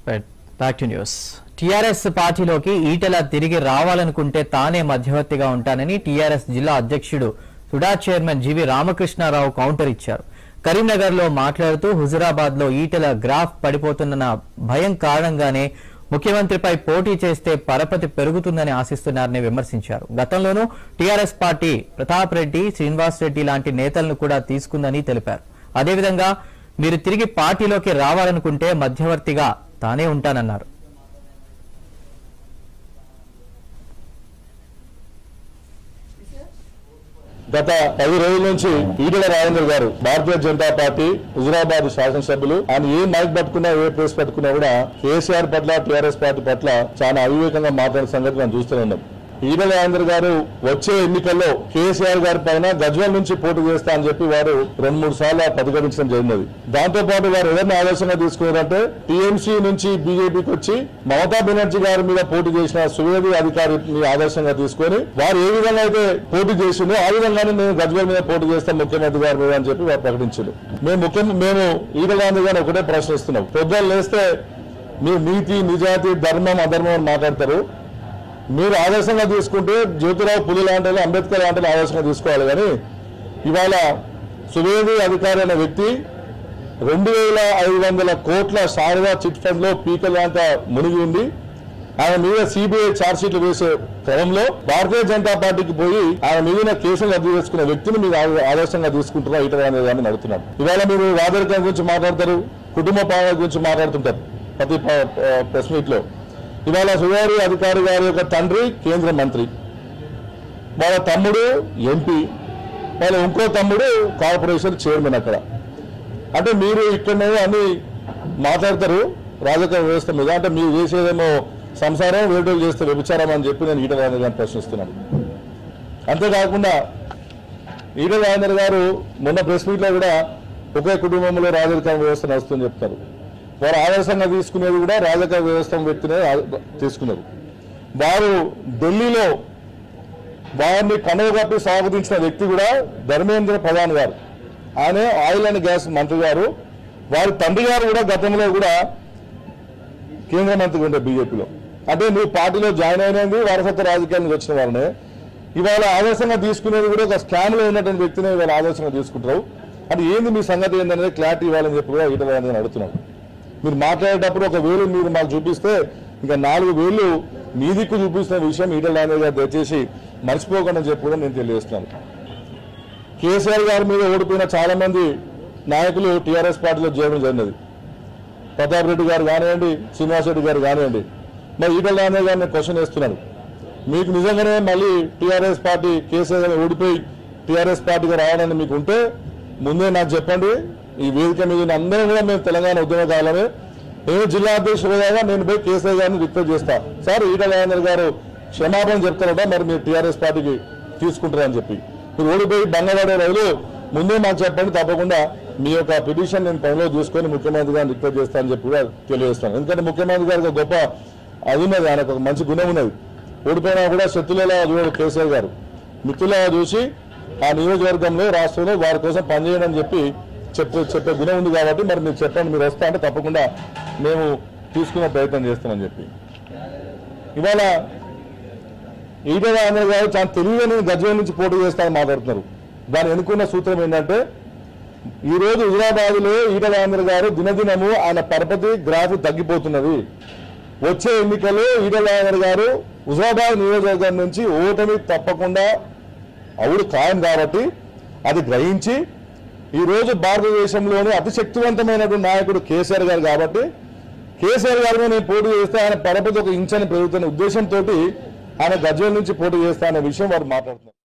Back to news. TRS పార్టీలోకి ఈటెల తిరిగి రావాలనుకుంటే తానే మధ్యవర్తిగా ఉంటానని టీఆర్ఎస్ జిల్లా అధ్యక్షుడు సుడా చైర్మన్ జీవి రామకృష్ణారావు కౌంటర్ ఇచ్చారు. కరీంనగర్ లో మాట్లాడుతూ హుజురాబాద్ లో ఈటెల గ్రాఫ్ పడిపోతున్న భయం కారణంగానే ముఖ్యమంత్రిపై పోటీ చేస్తే పరపతి పెరుగుతుందని ఆశిస్తున్నారని విమర్శించారు. గతంలోనూ టీఆర్ఎస్ పార్టీ ప్రతాప్ రెడ్డి, శ్రీనివాస్ రెడ్డి లాంటి నేతలను కూడా తీసుకుందని తెలిపారు. అదేవిధంగా మీరు తిరిగి పార్టీలోకి రావాలనుకుంటే మధ్యవర్తిగా తానే ఉంటానన్నారు. గత 10 రోజుల నుంచి ఈటెల రాజేందర్ గారు భారతీయ జనతా పార్టీ హుజురాబాద్ శాసనసభ్యులు ఆయన ఏ మైక్ పట్టుకున్నా ఏ ప్రెస్ పట్టుకున్నా కూడా కేసీఆర్ పట్ల టీఆర్ఎస్ పార్టీ పట్ల చాలా అవివేకంగా మాట్లాడిన సంగతి మనం చూస్తూనే ఉన్నాం. ఈటెల రాజేందర్ గారు వచ్చే ఎన్నికల్లో కేసీఆర్ గారి పైన గజ్వేల్ నుంచి పోటీ చేస్తా అని చెప్పి వారు 2-3 సార్లు ప్రతిఘటించడం జరిగినది. దాంతో పాటు వారు ఎవరిని ఆదర్శంగా తీసుకున్నారంటే టీఎంసీ నుంచి బీజేపీకి వచ్చి మమతా బెనర్జీ గారి మీద పోటీ చేసిన సువేది అధికారిని ఆదర్శంగా తీసుకొని వారు ఏ విధంగా అయితే పోటీ చేసిందో ఆ విధంగానే నేను గజ్వేల్ మీద పోటీ చేస్తాను ముఖ్యమంత్రి గారి మీద అని చెప్పి వారు ప్రకటించారు. మేము ఈటెల రాజేందర్ గారిని ఒకటే ప్రశ్నిస్తున్నాం. పొద్దున్న లేస్తే మీరు నీతి, నిజాయితీ, ధర్మం, అధర్మం అని మాట్లాడతారు. మీరు ఆదర్శంగా తీసుకుంటే జ్యోతిరావు పులి లాంటి, అంబేద్కర్ లాంటి ఆదర్శంగా తీసుకోవాలి. కానీ ఇవాళ సువేది అధికారి అనే వ్యక్తి 2500 కోట్ల శారదా చిట్ ఫండ్ లో పీకలంతా మునిగి ఉంది. ఆయన మీద సిబిఐ ఛార్జ్ షీట్లు వేసే క్రమంలో భారతీయ జనతా పార్టీకి పోయి ఆయన మీద కేసులు రద్దు చేసుకున్న వ్యక్తిని మీరు ఆదర్శంగా తీసుకుంటున్నా ఈటెల రాజేందర్ గారిని అడుగుతున్నాడు. ఇవాళ మీరు రాజరికం గురించి మాట్లాడతారు, కుటుంబ పాలన గురించి మాట్లాడుతుంటారు ప్రతి ప్రెస్ మీట్ లో. ఇవాళ సువేది అధికారి గారి యొక్క తండ్రి కేంద్ర మంత్రి, వాళ్ళ తమ్ముడు ఎంపీ, వాళ్ళ ఇంకో తమ్ముడు కార్పొరేషన్ చైర్మన్. అక్కడ అంటే మీరు ఇక్కడ అన్ని మాట్లాడతారు రాజకీయ వ్యవస్థ మీద. అంటే మీరు చేసేదేమో సంసారం, వేటోలు చేస్తే వ్యభిచారం అని చెప్పి నేను ఈటెల రాజేందర్ గారిని ప్రశ్నిస్తున్నాను. అంతేకాకుండా ఈటెల రాజేందర్ గారు మొన్న ప్రెస్ మీట్ లో కూడా ఒకే కుటుంబంలో రాజకీయ వ్యవస్థ నడుస్తుందని చెప్తారు. వారు ఆదర్శంగా తీసుకునేది కూడా రాజకీయ వ్యవస్థ వ్యక్తినే తీసుకున్నారు. వారు ఢిల్లీలో వారిని కనుగొప్పి స్వాగతించిన వ్యక్తి కూడా ధర్మేంద్ర ప్రధాన్ గారు. ఆయన ఆయిల్ అండ్ గ్యాస్ మంత్రి గారు. వారి తండ్రి గారు కూడా గతంలో కూడా కేంద్ర మంత్రి ఉండే బీజేపీలో. అంటే నువ్వు పార్టీలో జాయిన్ అయినది వారసత్వ రాజకీయానికి వచ్చిన వారిని ఇవాళ ఆదర్శంగా తీసుకునేది కూడా ఒక స్కామ్ లో ఉన్నటువంటి వ్యక్తిని ఇవాళ ఆదర్శంగా తీసుకుంటారు. అది ఏంది మీ సంగతి ఏందనేది క్లారిటీ ఇవ్వాలని చెప్పి కూడా ఈటెల రాజేందర్ అడుగుతున్నాడు. మీరు మాట్లాడేటప్పుడు ఒక వేలు మీరు మాకు చూపిస్తే ఇంకా 4 వేలు మీ దిక్కు చూపిస్తున్న విషయం ఈటెల రాజేందర్ గారు దయచేసి మర్చిపోకుండా చెప్పి కూడా నేను తెలియజేస్తున్నాను. కేసీఆర్ గారి మీద ఓడిపోయిన చాలా మంది నాయకులు టీఆర్ఎస్ పార్టీలో చేయడం జరిగినది. ప్రతాప్ రెడ్డి గారు కానివ్వండి, శ్రీనివాస్ రెడ్డి గారు కానివ్వండి. మరి ఈటెల రాజేందర్ గారిని క్వశ్చన్ వేస్తున్నాను. మీకు నిజంగానే మళ్ళీ టీఆర్ఎస్ పార్టీ కేసీఆర్ గారు ఓడిపోయి టీఆర్ఎస్ పార్టీగా రావాలని మీకు ఉంటే ముందే నాకు చెప్పండి. ఈ వేదిక మీద అందరం కూడా మేము తెలంగాణ ఉద్యమకాలమే నేను జిల్లా అధ్యక్షుడిగా నేను పోయి కేసీఆర్ గారిని రిక్వెస్ట్ చేస్తా, సార్ ఈటెల రాజేందర్ గారు క్షమాపణ చెప్తారట, మరి మీరు టీఆర్ఎస్ పార్టీకి తీసుకుంటారని చెప్పి. మీరు ఓడిపోయి బంగపడే రోజులు ముందే మాకు చెప్పండి, తప్పకుండా మీ యొక్క పిటిషన్ నేను పనిలో చూసుకొని ముఖ్యమంత్రి గారిని రిక్వెస్ట్ చేస్తానని చెప్పి కూడా తెలియజేస్తాను. ఎందుకంటే ముఖ్యమంత్రి గారికి గొప్ప అది ఉన్నది, ఆయనకు ఒక మంచి గుణం ఉన్నది. ఓడిపోయినా కూడా శత్రువులా చూడడు కేసీఆర్ గారు, మిత్రులా చూసి ఆ నియోజకవర్గంలో రాష్ట్రంలో వారి కోసం పనిచేయడం అని చెప్పి చెప్పే గుణం ఉంది. కాబట్టి మరి మీరు చెప్పండి, మీరు వస్తా అంటే తప్పకుండా మేము తీసుకునే ప్రయత్నం చేస్తామని చెప్పి. ఇవాళ ఈటెల రాజేందర్ గారు చాలా తెలివిగా నేను గజ్వేల్ నుంచి పోటీ చేస్తానని మాట్లాడుతున్నారు. దాన్ని ఎన్నుకున్న సూత్రం ఏంటంటే ఈరోజు హుజురాబాద్లో ఈటెల రాజేందర్ గారు దినదినము ఆయన పరపతి గ్రాఫ్ తగ్గిపోతున్నది. వచ్చే ఎన్నికల్లో ఈటెల రాజేందర్ గారు హుజురాబాద్ నియోజకవర్గం నుంచి ఓటమి తప్పకుండా అవుడు ఖాయం. కాబట్టి అది గ్రహించి ఈరోజు భారతదేశంలోని అతి శక్తివంతమైనటువంటి నాయకుడు కేసీఆర్ గారు. కాబట్టి కేసీఆర్ గారు నేను పోటీ చేస్తే ఆయన పరపతి 1 ఇంచ్ అని పెరుగుతున్న ఉద్దేశంతో ఆయన గజ్వేల్ నుంచి పోటీ చేస్తా అనే విషయం వారు మాట్లాడుతున్నారు.